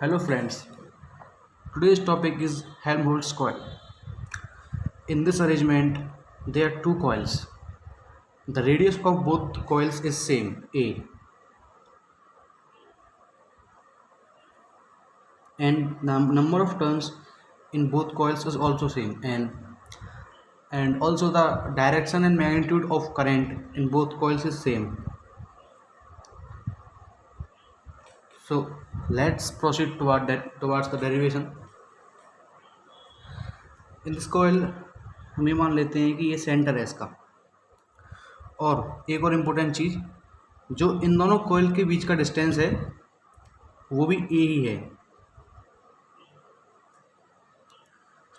Hello friends, today's topic is Helmholtz coil. In this arrangement, there are two coils. The radius of both coils is same, A, and the number of turns in both coils is also same, and also the direction and magnitude of current in both coils is same. So let's proceed towards the derivation. In this coil हम ये मान लेते हैं कि ये centre है इसका, और एक और इम्पोर्टेंट चीज़, जो इन दोनों कॉइल के बीच का डिस्टेंस है वो भी ए ही है।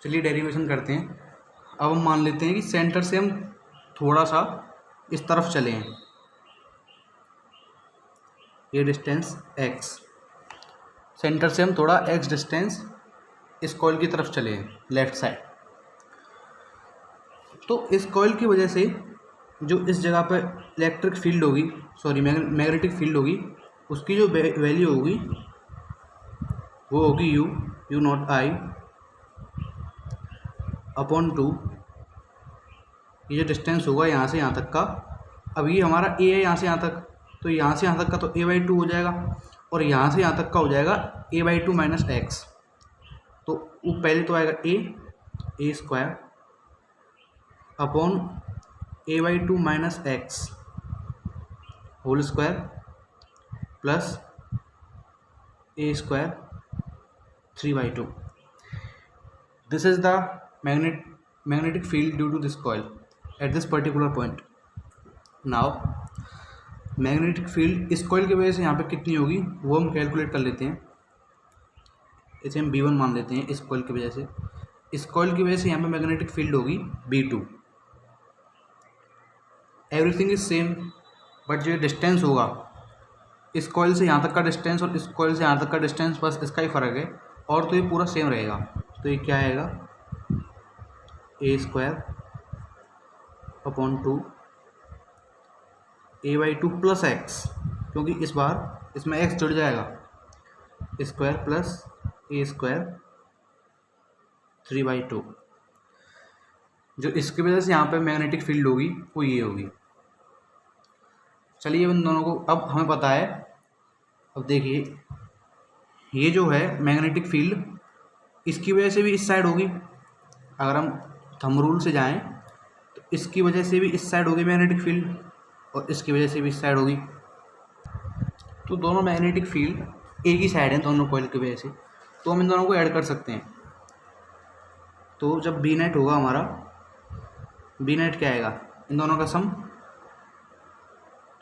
चलिए डेरिवेशन करते हैं। अब हम मान लेते हैं कि सेंटर से हम थोड़ा सा इस तरफ चले हैं, ये डिस्टेंस x, सेंटर से हम थोड़ा x डिस्टेंस इस कॉइल की तरफ चले हैं लेफ्ट साइड। तो इस कॉइल की वजह से जो इस जगह पर इलेक्ट्रिक फील्ड होगी, सॉरी मैग्नेटिक फील्ड होगी, उसकी जो वैल्यू होगी वो होगी यू नॉट आई अपॉन 2। ये जो डिस्टेंस होगा यहाँ से यहाँ तक का, अब ये हमारा ए है यहाँ से यहाँ तक, तो यहाँ से यहाँ तक का तो a/2 हो जाएगा, और यहाँ से यहाँ तक का हो जाएगा a/2 माइनस एक्स। तो वो पहले तो आएगा a square upon a/2 minus x whole square plus a square 3/2। This is the magnetic field due to this coil at this particular point. Now magnetic field इस कॉइल की वजह से यहाँ पे कितनी होगी वो हम कैलकुलेट कर लेते हैं। इसे हम B1 मान लेते हैं। इस कॉइल की वजह से, इस कॉइल की वजह से यहाँ पे मैग्नेटिक फील्ड होगी B2। Everything is same, but जो डिस्टेंस होगा इस कॉइल से यहाँ तक का डिस्टेंस और इस कॉइल से यहाँ तक का डिस्टेंस, बस इसका ही फ़र्क है, और तो ये पूरा सेम रहेगा। तो ये क्या आएगा, a square upon 2 a/2 plus x, क्योंकि इस बार इसमें x जुड़ जाएगा, स्क्वायर प्लस a स्क्वायर 3/2। जो इसकी वजह से यहाँ पे मैग्नेटिक फील्ड होगी वो ये होगी। चलिए इन दोनों को अब हमें पता है। अब देखिए, ये जो है मैग्नेटिक फील्ड, इसकी वजह से भी इस साइड होगी। अगर हम थंब रूल से जाएं तो इसकी वजह से भी इस साइड होगी मैग्नेटिक फील्ड, और इसकी वजह से भी इस साइड होगी। तो दोनों मैग्नेटिक फील्ड एक ही साइड हैं दोनों कॉइल की वजह से, तो हम इन दोनों को ऐड कर सकते हैं। तो जब बी नेट होगा हमारा, बी नेट क्या आएगा, इन दोनों का सम,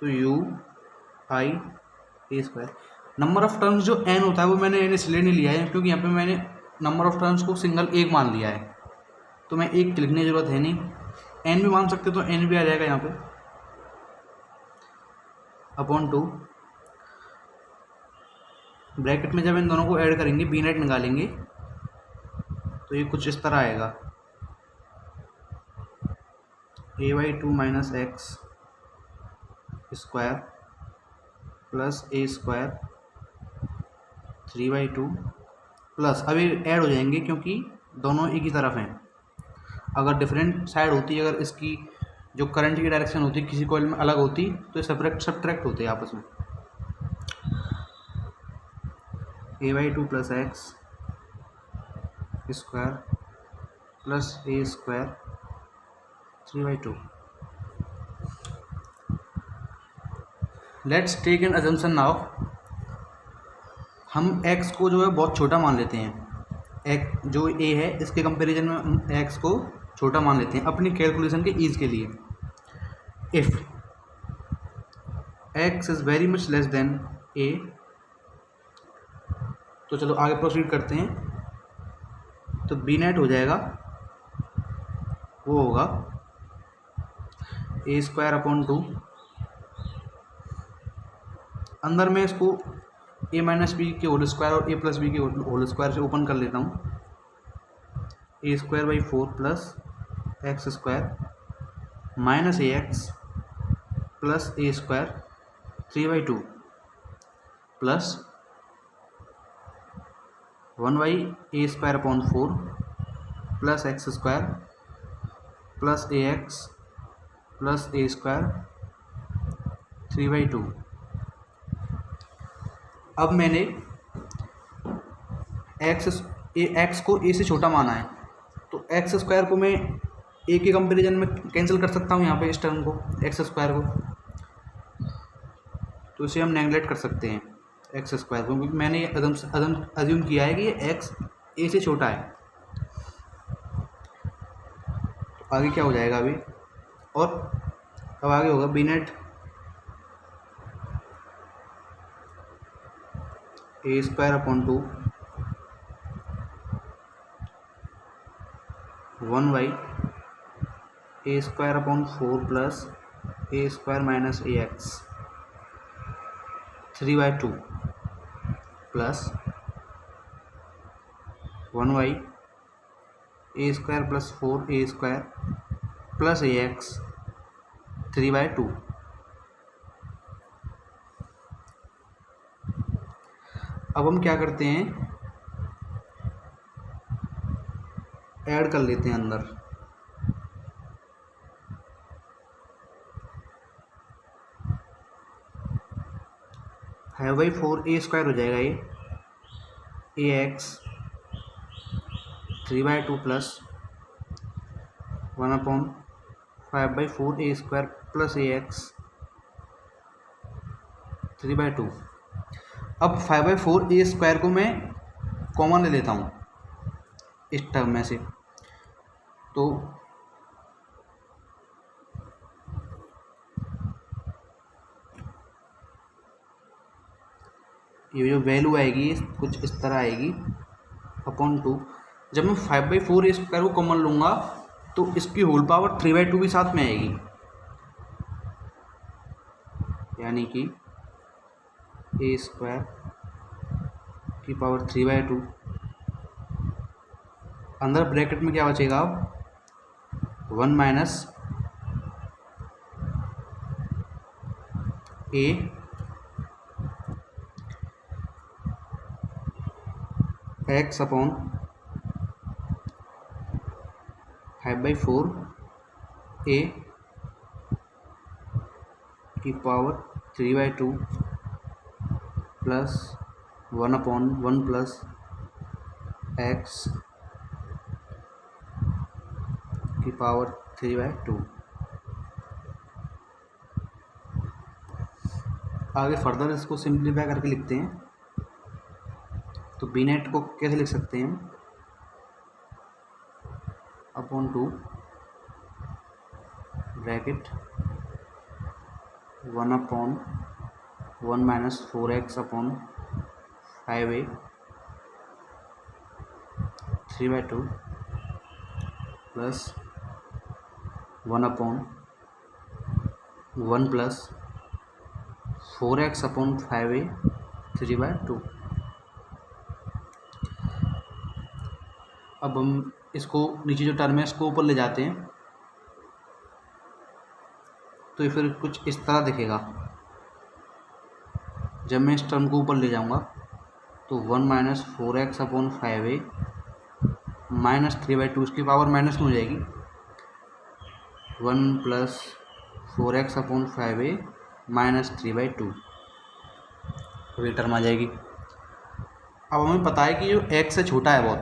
तो you I A square. Number of terms जो एन होता है वो मैंने एन इसलिए नहीं लिया है क्योंकि यहाँ पे मैंने नंबर ऑफ टर्म्स को सिंगल एक मान लिया है, तो मैं एक लिखने की जरूरत है नहीं। एन भी मान सकते तो एन भी आ जाएगा यहाँ पे अपॉन 2। ब्रैकेट में जब इन दोनों को ऐड करेंगे, बी नेट निकालेंगे, तो ये कुछ इस तरह आएगा, a/2 minus x square plus a square 3/2 plus, अभी ऐड हो जाएंगे क्योंकि दोनों एक ही तरफ हैं। अगर डिफरेंट साइड होती, अगर इसकी जो करंट की डायरेक्शन होती किसी कॉइल में अलग होती, तो ये सब्ट्रैक्ट होते हैं आपस में। a/2 plus x square plus a square 3/2। Let's take an assumption now. हम x को जो है बहुत छोटा मान लेते हैं। x जो a है इसके कंपैरिजन में हम x को छोटा मान लेते हैं अपनी कैलकुलेशन के ईज के लिए। If x is very much less than a, तो चलो आगे प्रोसीड करते हैं। तो बी नेट हो जाएगा, वो होगा a स्क्वायर अपॉन 2। अंदर में इसको a माइनस बी के होल स्क्वायर और a प्लस बी के होल स्क्वायर से ओपन कर लेता हूँ। a square by 4 plus x square minus ax plus a square 3/2 plus 1/a² upon 4 plus x² plus ax plus a² 3/2। अब मैंने x को a से छोटा माना है, तो x² को मैं a के कंपेरिजन में कैंसिल कर सकता हूँ यहाँ पे इस टर्म को, x² को, तो इसे हम नेगलेक्ट कर सकते हैं x² को, क्योंकि मैंने अज्यूम किया है कि ये x a से छोटा है। तो आगे क्या हो जाएगा अभी, और अब आगे होगा b net a² upon 2 1/a² upon 4 plus a² minus ax 3/2 plus 1/a² plus 4a² plus ax 3/2। अब हम क्या करते हैं, ऐड कर लेते हैं अंदर। है भाई 4a² हो जाएगा ये ax 3/2 plus 1/5/4a² plus ax 3/2। अब 5/4a² को मैं कॉमन ले लेता हूँ इस टर्म में से, तो ये जो वैल्यू आएगी कुछ इस तरह आएगी अपॉन 2। जब मैं 5/4a² को कॉमन लूँगा तो इसकी होल पावर 3/2 भी साथ में आएगी, यानी कि a² की पावर 3/2। अंदर ब्रैकेट में क्या बचेगा अब 1 minus a x upon 5/4a की पावर 3/2 प्लस 1/1 प्लस x की पावर 3/2। आगे फर्दर इसको सिंप्लीफाई करके लिखते हैं, तो बी नेट को कैसे लिख सकते हैं, upon 2 bracket 1/1 minus 4x upon 5a 3/2 plus 1/1 plus 4x upon 5a 3/2। अब हम इसको नीचे जो टर्म है इसको ऊपर ले जाते हैं, तो ये फिर कुछ इस तरह दिखेगा। जब मैं इस टर्म को ऊपर ले जाऊंगा तो 1 minus 4x upon 5a minus 3/2, इसकी पावर माइनस में हो जाएगी, 1 plus 4x upon 5a minus 3/2, तो ये टर्म आ जाएगी। अब हमें पता है कि जो x से छोटा है बहुत,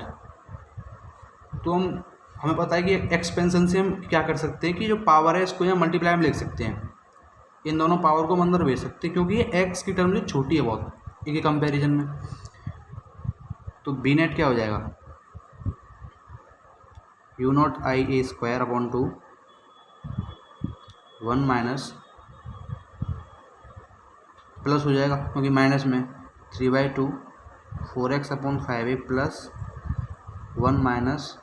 तो हमें पता है कि एक्सपेंशन से हम क्या कर सकते हैं कि जो पावर है इसको यहाँ मल्टीप्लाई में लिख सकते हैं, इन दोनों पावर को हम अंदर भेज सकते हैं, क्योंकि ये x की टर्म जो छोटी है बहुत इनके कंपैरिजन में। तो बी नेट क्या हो जाएगा, u0 अपॉन 2 1 माइनस प्लस हो जाएगा क्योंकि माइनस में 3/2 4x upon 5a plus 1 minus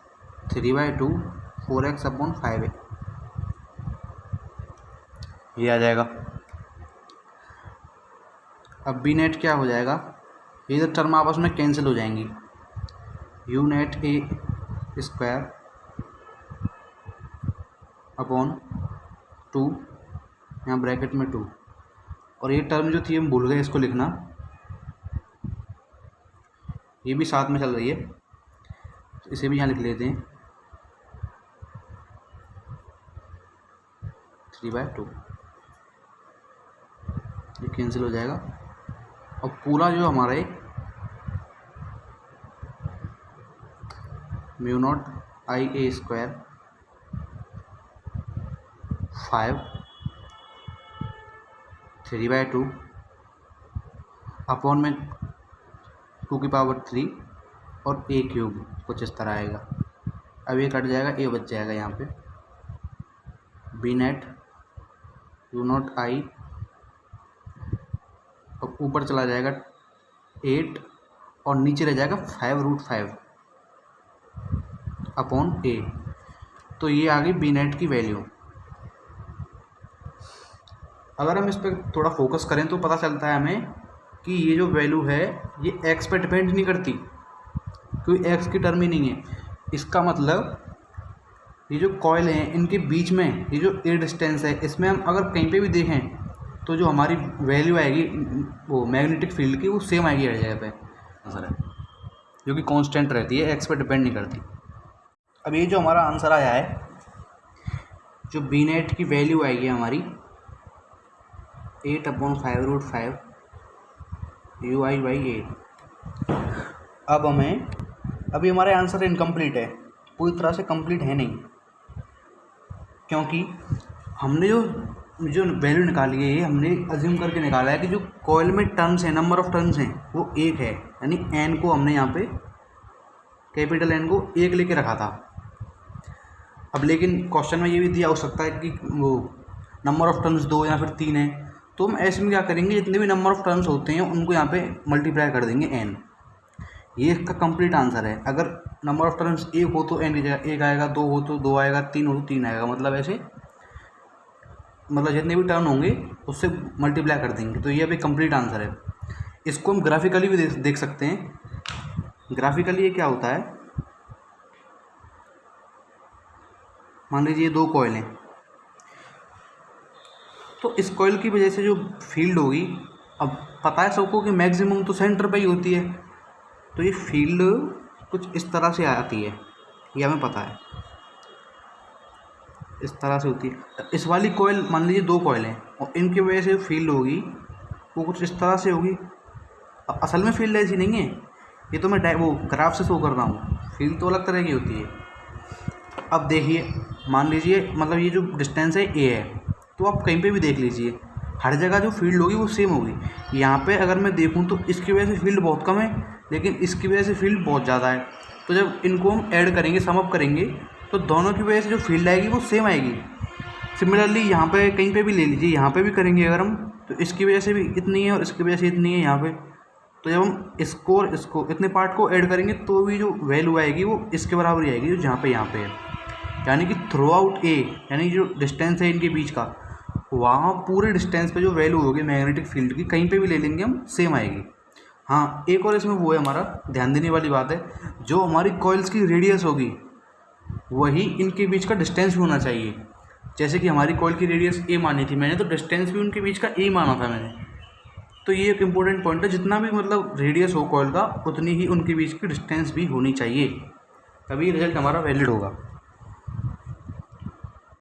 3/2 4x upon 5a, ये आ जाएगा। अब बी नेट क्या हो जाएगा, ये तो टर्म आपस में कैंसिल हो जाएंगी, u0 अपॉन 2 यहाँ ब्रैकेट में 2, और ये टर्म जो थी हम भूल गए इसको लिखना, ये भी साथ में चल रही है, तो इसे भी यहाँ लिख लेते हैं 3/2, ये कैंसिल हो जाएगा। और पूरा जो हमारा है μ0 IA स्क्वायर 5 3/2 अपॉन में 2⁻³ और A³ कुछ इस तरह आएगा। अब ये कट जाएगा, ए बच जाएगा यहाँ पे B नेट U0 I, अब ऊपर चला जाएगा 8 और नीचे रह जाएगा 5√5 अपॉन A। तो ये आ गई B नेट की वैल्यू। अगर हम इस पर थोड़ा फोकस करें तो पता चलता है हमें कि ये जो वैल्यू है ये x पे डिपेंड नहीं करती, क्योंकि x की टर्म ही नहीं है। इसका मतलब ये जो कॉइल हैं इनके बीच में ये जो ए डिस्टेंस है, इसमें हम अगर कहीं पे भी देखें तो जो हमारी वैल्यू आएगी वो मैग्नेटिक फील्ड की वो सेम आएगी हर जगह पे आंसर है, जो कि कांस्टेंट रहती है, x पे डिपेंड नहीं करती। अब ये जो हमारा आंसर आया है, जो B नेट की वैल्यू आएगी हमारी 8/5√5 UI/A। अब हमें अभी हमारे आंसर इनकम्प्लीट है, पूरी तरह से कंप्लीट है नहीं, क्योंकि हमने जो वैल्यू निकाली है ये हमने अज्यूम करके निकाला है कि जो कॉइल में टर्न्स हैं, नंबर ऑफ टर्न्स हैं वो 1 है, यानी n को हमने यहाँ पे कैपिटल N को 1 लेके रखा था। अब लेकिन क्वेश्चन में ये भी दिया हो सकता है कि वो नंबर ऑफ टर्न्स 2 या फिर 3 है, तो हम ऐसे में क्या करेंगे, जितने भी नंबर ऑफ टर्न्स होते हैं उनको यहाँ पे मल्टीप्लाई कर देंगे n। ये इसका कंप्लीट आंसर है। अगर नंबर ऑफ टर्न्स 1 हो तो n की जगह 1 आएगा, 2 हो तो 2 आएगा, 3 हो तो 3 आएगा, मतलब ऐसे मतलब जितने भी टर्न होंगे उससे मल्टीप्लाई कर देंगे। तो ये अभी कंप्लीट आंसर है। इसको हम ग्राफिकली भी देख सकते हैं। ग्राफिकली ये क्या होता है, मान लीजिए 2 कॉइल हैं, तो इस कॉइल की वजह से जो फील्ड होगी, अब पता है सबको कि मैक्सिमम तो सेंटर पे ही होती है, तो ये फील्ड कुछ इस तरह से आती है, ये हमें पता है, इस तरह से होती है। इस वाली कॉइल मान लीजिए 2 कॉइल हैं और इनकी वजह से फील्ड होगी वो कुछ इस तरह से होगी। अब असल में फील्ड ऐसी नहीं है, ये तो मैं वो ग्राफ से शो कर रहा हूँ, फील्ड तो अलग तरह की होती है। अब देखिए, मान लीजिए मतलब ये जो डिस्टेंस है ए है, तो आप कहीं पे भी देख लीजिए हर जगह जो फील्ड होगी वो सेम होगी। यहाँ पे अगर मैं देखूँ तो इसकी वजह से फील्ड बहुत कम है, लेकिन इसकी वजह से फील्ड बहुत ज़्यादा है। तो जब इनको हम ऐड करेंगे, सम अप करेंगे, तो दोनों की वजह से जो फील्ड आएगी वो सेम आएगी। सिमिलरली यहाँ पे कहीं पे भी ले लीजिए, यहाँ पे भी करेंगे अगर हम, तो इसकी वजह से भी इतनी है और इसकी वजह से इतनी है यहाँ पे। तो जब हम इसको और इसको इतने पार्ट को ऐड करेंगे तो भी जो वैल्यू आएगी वो इसके बराबर ही आएगी जो जहाँ पे यहाँ पे है। यानी कि थ्रू आउट ए, यानी जो डिस्टेंस है इनके बीच का, वहाँ पूरे डिस्टेंस पे जो वैल्यू होगी मैग्नेटिक फील्ड की, कहीं पे भी ले लेंगे हम, सेम आएगी। हाँ, एक और इसमें वो है हमारा ध्यान देने वाली बात है, जो हमारी कॉइल्स की रेडियस होगी वही इनके बीच का डिस्टेंस भी होना चाहिए। जैसे कि हमारी कॉइल की रेडियस ए मानी थी मैंने, तो डिस्टेंस भी उनके बीच का ए माना था मैंने। तो ये एक इम्पोर्टेंट पॉइंट है, जितना भी मतलब रेडियस हो कॉइल का, उतनी ही उनके बीच की डिस्टेंस भी होनी चाहिए, तभी रिजल्ट हमारा वैलिड होगा।